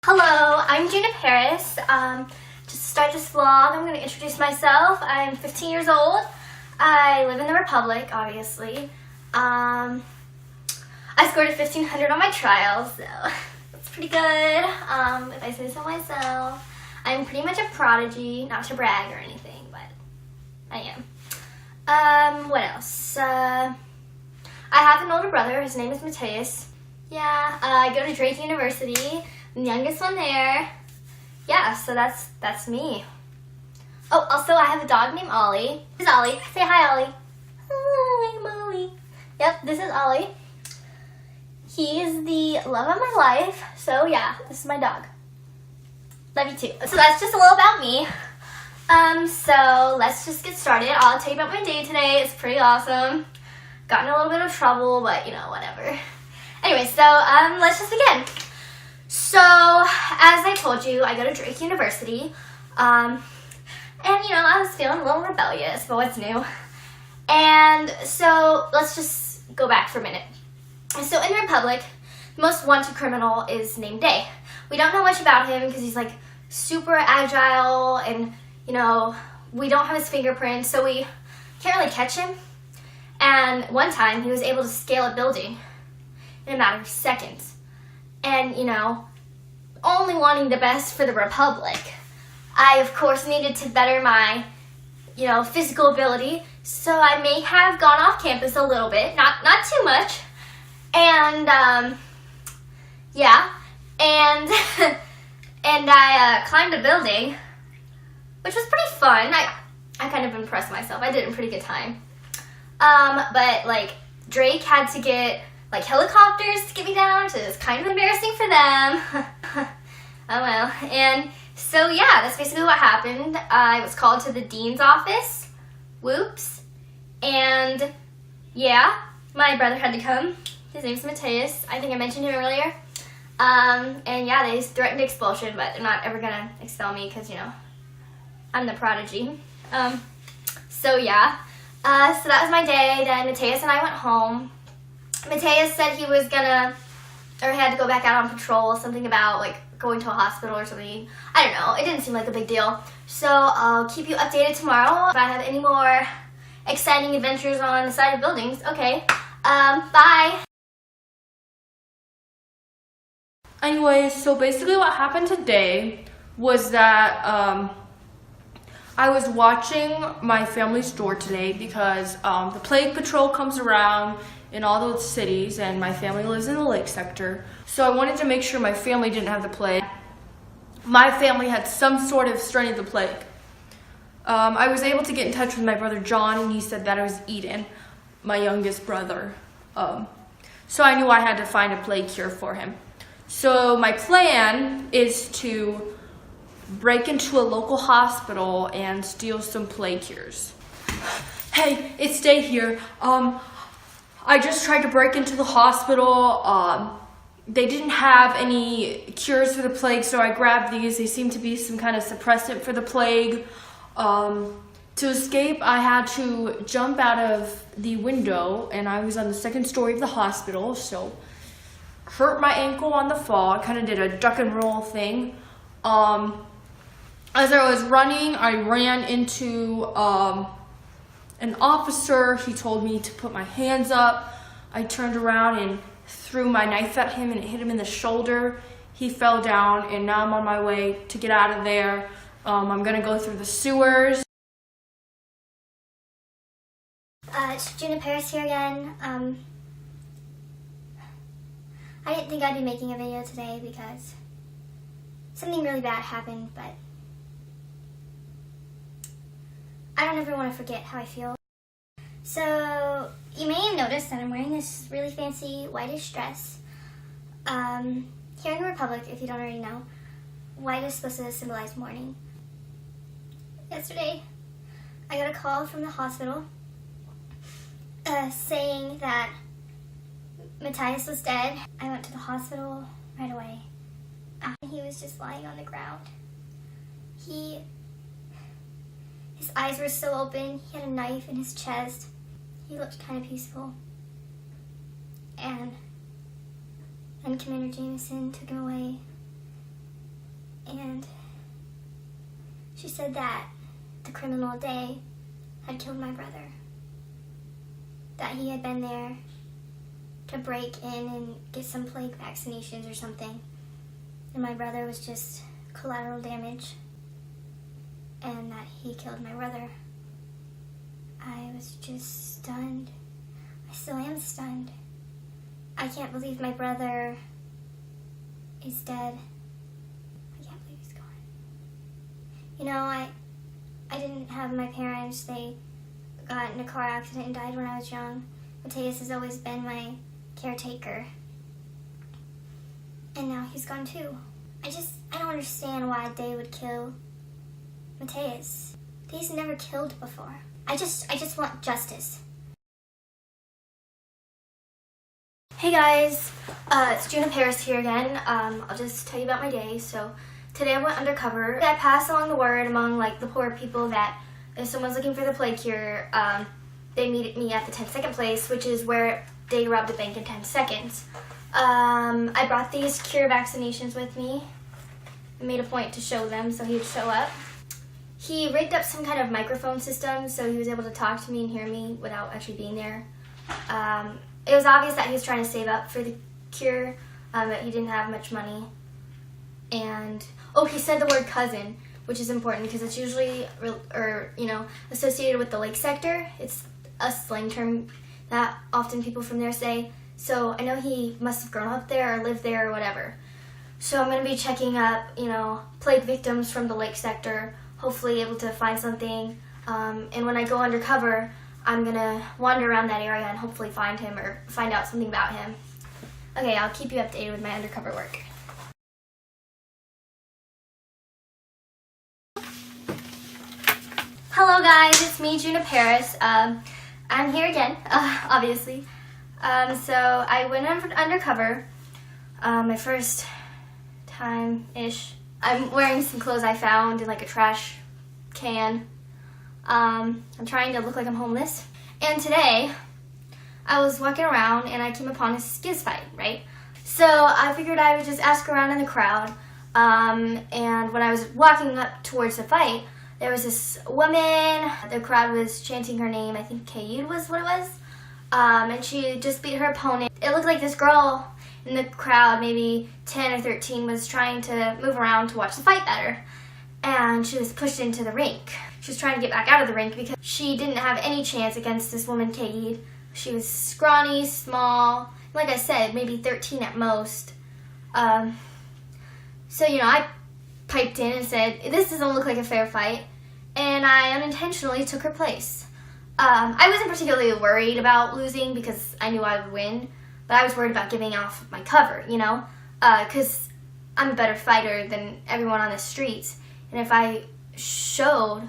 Hello, I'm June Paris. To start this vlog, I'm going to introduce myself. I'm 15 years old. I live in the Republic, obviously. I scored a 1500 on my trials, so that's pretty good, if I say so myself. I'm pretty much a prodigy, not to brag or anything, but I am. What else? I have an older brother. His name is Mateus. Yeah, I go to Drake University. I'm the youngest one there. Yeah, so that's me. Oh, also I have a dog named Ollie. This is Ollie. Say hi, Ollie. Hi, I'm Ollie. Yep, this is Ollie. He is the love of my life. So yeah, this is my dog. Love you too. So that's just a little about me. So let's just get started. I'll tell you about my day today. It's pretty awesome. Got in a little bit of trouble, but you know, whatever. Anyway, so let's just begin. So, as I told you, I go to Drake University, and you know, I was feeling a little rebellious, but what's new? And so, let's just go back for a minute. So, in the Republic, the most wanted criminal is named Day. We don't know much about him because he's like super agile, and you know, we don't have his fingerprints, so we can't really catch him. And one time, he was able to scale a building in a matter of seconds. And, you know, only wanting the best for the Republic, I, of course, needed to better my, you know, physical ability. So I may have gone off campus a little bit, not too much. And, yeah. And, and I climbed a building, which was pretty fun. I kind of impressed myself. I did a pretty good time. But, like, Drake had to get like helicopters to get me down, so it's kind of embarrassing for them. Oh well. And so yeah, that's basically what happened. I was called to the dean's office. Whoops. And yeah, my brother had to come. His name's Mateus. I think I mentioned him earlier. And yeah, they threatened expulsion, but they're not ever gonna expel me because, you know, I'm the prodigy. So yeah. So that was my day. Then Mateus and I went home. Mateus said he was gonna, or he had to go back out on patrol, something about like going to a hospital or something. I don't know, it didn't seem like a big deal. So I'll keep you updated tomorrow if I have any more exciting adventures on the side of buildings. Okay, bye. Anyways, so basically what happened today was that I was watching my family store today because the plague patrol comes around in all those cities, and my family lives in the lake sector. So I wanted to make sure my family didn't have the plague. My family had some sort of strain of the plague. I was able to get in touch with my brother John, and he said that it was Eden, my youngest brother. So I knew I had to find a plague cure for him. So my plan is to break into a local hospital and steal some plague cures. Hey, it's Day here. I just tried to break into the hospital. They didn't have any cures for the plague, so I grabbed these. They seem to be some kind of suppressant for the plague. To escape, I had to jump out of the window, and I was on the second story of the hospital, so hurt my ankle on the fall. I kind of did a duck and roll thing. As I was running, I ran into an officer. He told me to put my hands up. I turned around and threw my knife at him, and it hit him in the shoulder. He fell down, and now I'm on my way to get out of there. I'm gonna go through the sewers. It's June Paris here again. I didn't think I'd be making a video today because something really bad happened, but I don't ever want to forget how I feel. So, you may have noticed that I'm wearing this really fancy whitish dress. Here in the Republic, if you don't already know, white is supposed to symbolize mourning. Yesterday, I got a call from the hospital saying that Matthias was dead. I went to the hospital right away. He was just lying on the ground. His eyes were still open. He had a knife in his chest. He looked kind of peaceful. And Commander Jameson took him away. and she said that the criminal Day had killed my brother. That he had been there to break in and get some plague vaccinations or something. And my brother was just collateral damage. And that he killed my brother. I was just stunned. I still am stunned. I can't believe my brother is dead. I can't believe he's gone. You know, I didn't have my parents. They got in a car accident and died when I was young. Mateus has always been my caretaker. And now he's gone too. I don't understand why Day would kill Mateus. Day's never killed before. I just want justice. Hey guys, it's June Paris here again. I'll just tell you about my day. So today I went undercover. I passed along the word among like the poor people that if someone's looking for the plague cure, they meet me at the 10-second place, which is where Day robbed a bank in 10 seconds. I brought these cure vaccinations with me. I made a point to show them so he'd show up. He rigged up some kind of microphone system so he was able to talk to me and hear me without actually being there. It was obvious that he was trying to save up for the cure, but he didn't have much money. And, he said the word cousin, which is important because it's usually, associated with the lake sector. It's a slang term that often people from there say. So I know he must have grown up there or lived there or whatever. So I'm going to be checking up, plague victims from the lake sector, hopefully able to find something. And when I go undercover, I'm going to wander around that area and hopefully find him or find out something about him. Okay, I'll keep you updated with my undercover work. Hello guys, it's me, June Paris. I'm here again, obviously. So I went undercover, my first time-ish. I'm wearing some clothes I found in like a trash can. I'm trying to look like I'm homeless. And today, I was walking around and I came upon a skiz fight, right? So I figured I would just ask around in the crowd. And when I was walking up towards the fight, there was this woman. The crowd was chanting her name. I think Kayud was what it was. And she just beat her opponent. It looked like this girl in the crowd, maybe 10 or 13, was trying to move around to watch the fight better. And she was pushed into the rink. She was trying to get back out of the rink because she didn't have any chance against this woman, Kayud. She was scrawny, small, like I said, maybe 13 at most. So, I piped in and said, this doesn't look like a fair fight. And I unintentionally took her place. I wasn't particularly worried about losing because I knew I would win. But I was worried about giving off my cover, because I'm a better fighter than everyone on the streets. And if I showed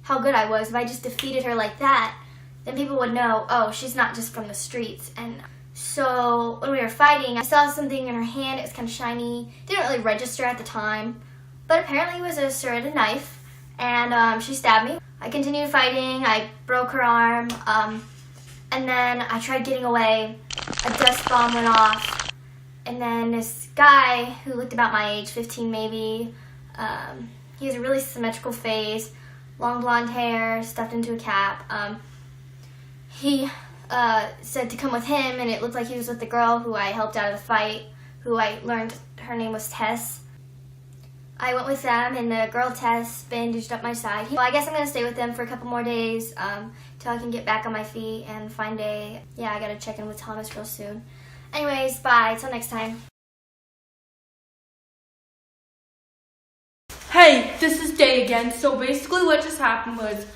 how good I was, if I just defeated her like that, then people would know, oh, she's not just from the streets. And so when we were fighting, I saw something in her hand. It was kind of shiny. Didn't really register at the time. But apparently it was a serrated knife. And she stabbed me. I continued fighting. I broke her arm. And then I tried getting away. A dust bomb went off. And then this guy who looked about my age, 15 maybe, he has a really symmetrical face, long blonde hair, stuffed into a cap. He said to come with him, and it looked like he was with the girl who I helped out of the fight, who I learned her name was Tess. I went with them, and the girl Tess bandaged up my side. Well, I guess I'm going to stay with them for a couple more days till I can get back on my feet and find I got to check in with Thomas real soon. Anyways, bye. Till next time. Hey, this is Day again. So basically what just happened was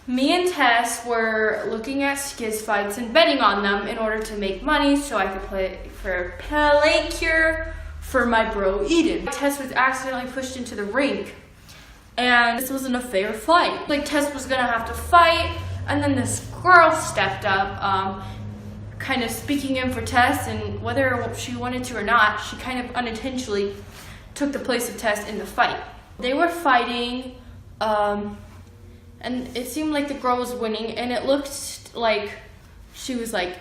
me and Tess were looking at skiz fights and betting on them in order to make money so I could play for plague cure for my bro Eden. Tess was accidentally pushed into the rink and this wasn't a fair fight. Like Tess was gonna have to fight and then this girl stepped up, kind of speaking in for Tess, and whether she wanted to or not, she kind of unintentionally took the place of Tess in the fight. They were fighting, and it seemed like the girl was winning, and it looked like she was like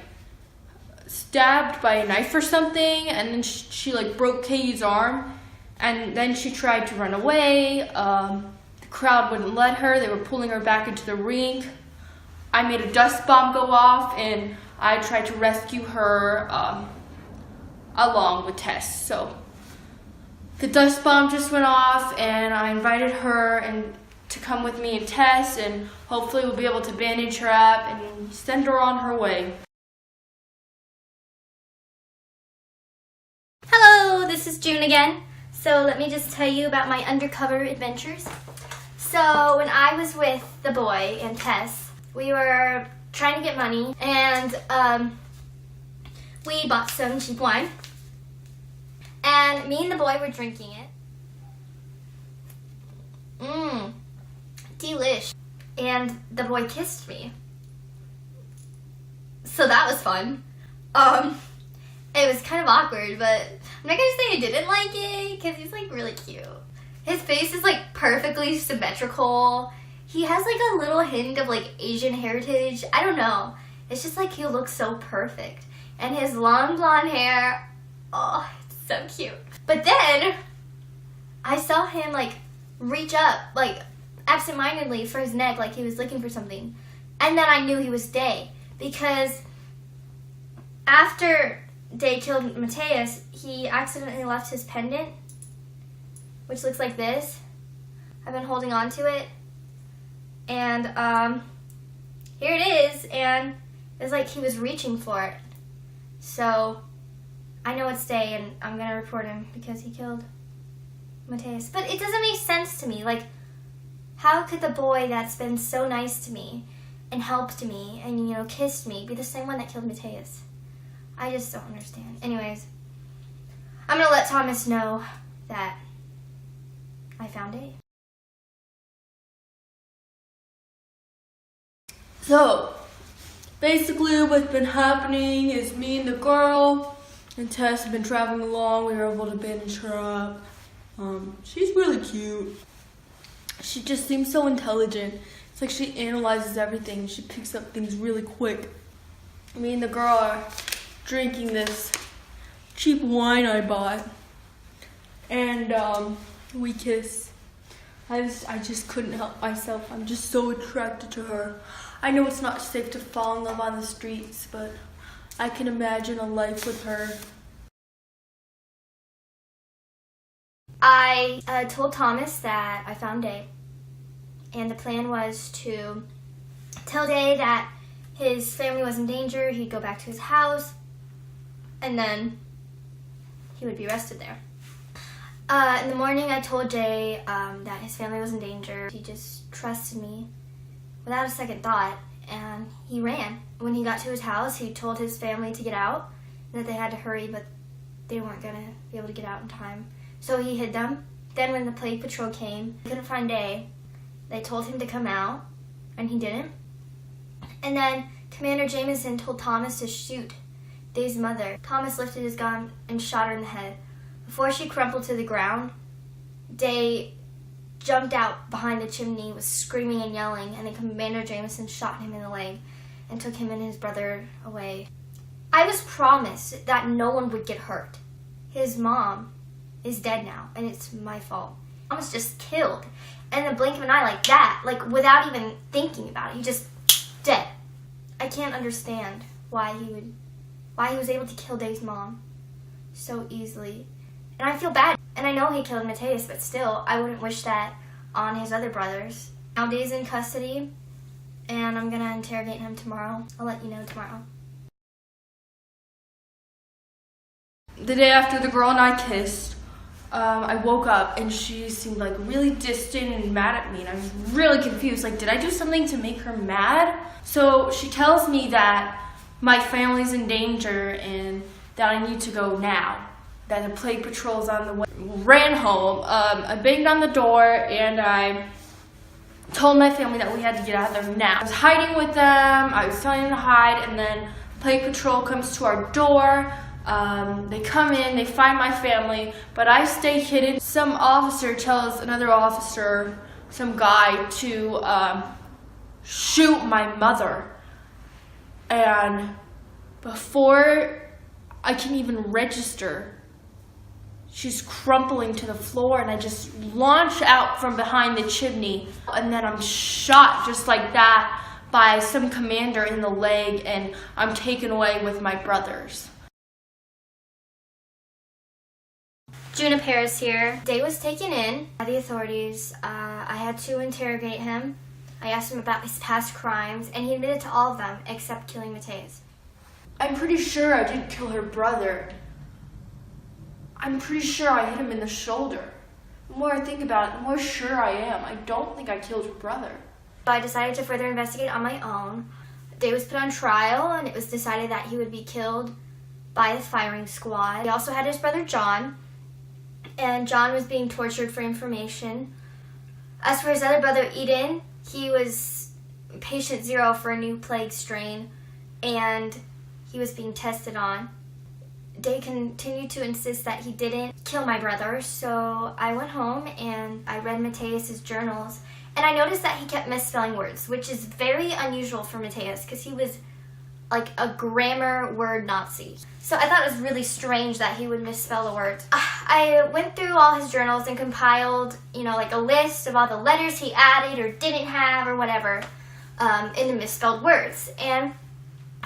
stabbed by a knife or something, and then she like broke Katie's arm, And then she tried to run away. The crowd wouldn't let her. They were pulling her back into the rink. I made a dust bomb go off, and I tried to rescue her along with Tess. So the dust bomb just went off, and I invited her to come with me and Tess, and hopefully we'll be able to bandage her up and send her on her way. Hello, this is June again. So let me just tell you about my undercover adventures. So when I was with the boy and Tess, we were trying to get money, and we bought some cheap wine. And me and the boy were drinking it. Delish. And the boy kissed me. So that was fun. It was kind of awkward, but I'm not gonna say I didn't like it, because he's like really cute. His face is like perfectly symmetrical. He has like a little hint of like Asian heritage. I don't know. It's just like he looks so perfect. And his long blonde hair, oh, it's so cute. But then I saw him like reach up like absentmindedly for his neck, like he was looking for something. And then I knew he was Day, because after Day killed Mateus, he accidentally left his pendant, which looks like this. I've been holding on to it. And here it is, and it's like he was reaching for it. So I know it's Day, and I'm gonna report him because he killed Mateus. But it doesn't make sense to me. Like, how could the boy that's been so nice to me and helped me and, you know, kissed me be the same one that killed Mateus? I just don't understand. Anyways, I'm gonna let Thomas know that I found Day. So, basically what's been happening is me and the girl and Tess have been traveling along. We were able to bandage her up. She's really cute. She just seems so intelligent. It's like she analyzes everything. She picks up things really quick. Me and the girl are drinking this cheap wine I bought. And we kiss. I just couldn't help myself. I'm just so attracted to her. I know it's not safe to fall in love on the streets, but I can imagine a life with her. I told Thomas that I found Day, and the plan was to tell Day that his family was in danger, he'd go back to his house, and then he would be arrested there. In the morning, I told Day that his family was in danger. He just trusted me without a second thought, and he ran. When he got to his house, he told his family to get out, and that they had to hurry, but they weren't going to be able to get out in time. So he hid them. Then when the plague patrol came, he couldn't find Day. They told him to come out, and he didn't. And then Commander Jameson told Thomas to shoot Day's mother. Thomas lifted his gun and shot her in the head. Before she crumpled to the ground, Day jumped out behind the chimney, was screaming and yelling, and then Commander Jameson shot him in the leg and took him and his brother away. I was promised that no one would get hurt. His mom is dead now, and it's my fault. Mom was just killed in the blink of an eye, like that, like without even thinking about it. He just dead. I can't understand why he was able to kill Day's mom so easily. And I feel bad. And I know he killed Mateus, but still, I wouldn't wish that on his other brothers. Now Day's in custody, and I'm gonna interrogate him tomorrow. I'll let you know tomorrow. The day after the girl and I kissed, I woke up and she seemed like really distant and mad at me, and I was really confused. Like, did I do something to make her mad? So she tells me that my family's in danger and that I need to go now, that the plague patrol's on the way. Ran home. I banged on the door and I told my family that we had to get out of there now. I was hiding with them. I was telling them to hide, and then plague patrol comes to our door. They come in, they find my family, but I stay hidden. Some officer tells another officer, some guy, to shoot my mother. And before I can even register, she's crumpling to the floor, and I just launch out from behind the chimney, and then I'm shot just like that by some commander in the leg, and I'm taken away with my brothers. June Paris here. Day was taken in by the authorities. I had to interrogate him. I asked him about his past crimes, and he admitted to all of them except killing Mateus. I'm pretty sure I didn't kill her brother. I'm pretty sure I hit him in the shoulder. The more I think about it, the more sure I am. I don't think I killed her brother. I decided to further investigate on my own. Day was put on trial, and it was decided that he would be killed by the firing squad. He also had his brother John, and John was being tortured for information. As for his other brother Eden, he was patient 0 for a new plague strain, and he was being tested on. Day continued to insist that he didn't kill my brother, so I went home and I read Mateus's journals, and I noticed that he kept misspelling words, which is very unusual for Mateus because he was like a grammar word Nazi. So I thought it was really strange that he would misspell the words. I went through all his journals and compiled, like a list of all the letters he added or didn't have or whatever in the misspelled words. And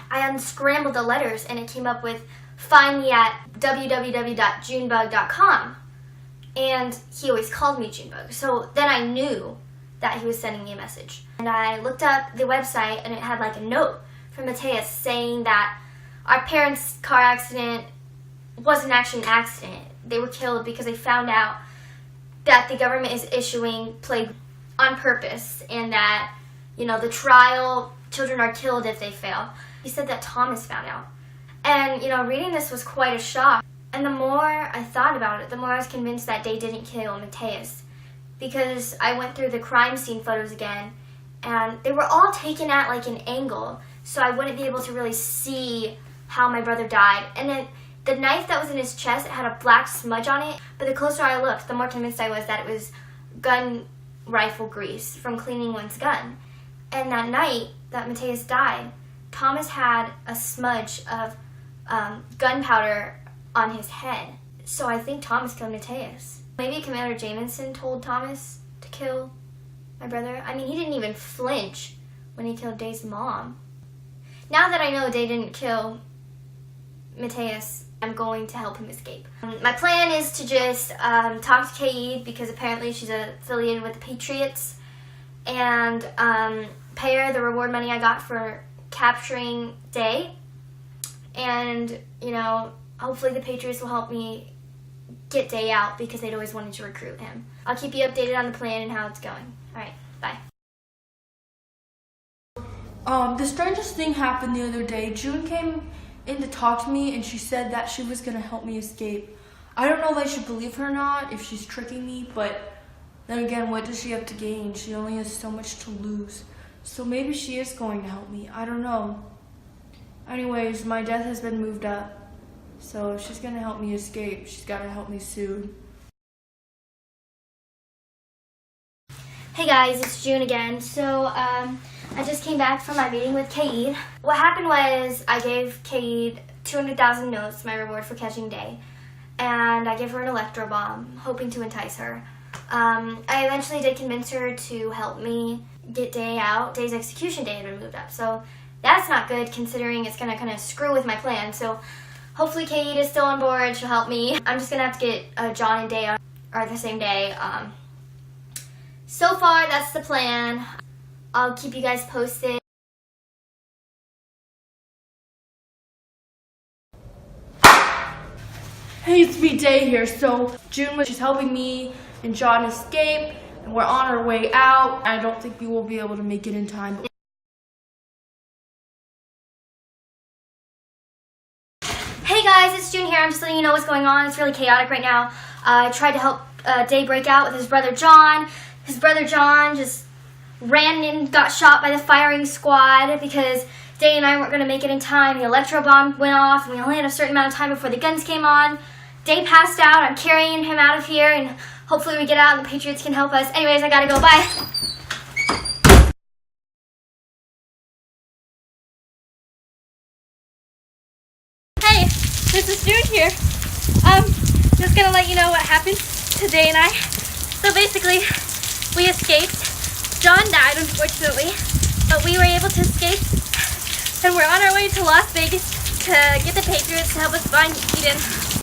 I unscrambled the letters and it came up with find me at www.junebug.com. And he always called me Junebug. So then I knew that he was sending me a message. And I looked up the website and it had like a note from Mateus saying that our parents' car accident wasn't actually an accident. They were killed because they found out that the government is issuing plague on purpose and that, the trial, children are killed if they fail. He said that Thomas found out. And, reading this was quite a shock. And the more I thought about it, the more I was convinced that Day didn't kill Mateus. Because I went through the crime scene photos again, and they were all taken at like an angle, so I wouldn't be able to really see how my brother died. And then the knife that was in his chest, it had a black smudge on it, but the closer I looked, the more convinced I was that it was gun rifle grease from cleaning one's gun. And that night that Mateus died, Thomas had a smudge of gunpowder on his head. So I think Thomas killed Mateus. Maybe Commander Jamison told Thomas to kill my brother. I mean, he didn't even flinch when he killed Day's mom. Now that I know Day didn't kill Mateus, I'm going to help him escape. My plan is to just talk to Kaid because apparently she's affiliated with the Patriots and pay her the reward money I got for capturing Day. And, hopefully the Patriots will help me get Day out because they'd always wanted to recruit him. I'll keep you updated on the plan and how it's going. All right, bye. The strangest thing happened the other day. June came in to talk to me and she said that she was going to help me escape. I don't know if I should believe her or not, if she's tricking me, but then again, what does she have to gain? She only has so much to lose. So maybe she is going to help me. I don't know. Anyways, my death has been moved up. So if she's going to help me escape, she's got to help me soon. Hey guys, it's June again. So I just came back from my meeting with Kaid. What happened was I gave Kaid 200,000 notes, my reward for catching Day, and I gave her an electro bomb, hoping to entice her. I eventually did convince her to help me get Day out. Day's execution day had been moved up, so that's not good considering it's going to kind of screw with my plan. So hopefully Kaid is still on board. She'll help me. I'm just going to have to get John and Day are the same day. So far, that's the plan. I'll keep you guys posted. Hey, it's me, Day here. So June she's helping me and John escape, and we're on our way out. I don't think we will be able to make it in time. Hey guys, it's June here. I'm just letting you know what's going on. It's really chaotic right now. I tried to help Day break out with his brother John. His brother John just ran and got shot by the firing squad because Day and I weren't going to make it in time. The electro bomb went off and we only had a certain amount of time before the guns came on. Day passed out. I'm carrying him out of here and hopefully we get out and the Patriots can help us. Anyways, I gotta go. Bye. Hey, this is June here. Just gonna let you know what happened to Day and I. So basically, we escaped. John died, unfortunately, but we were able to escape, and we're on our way to Las Vegas to get the Patriots to help us find Eden.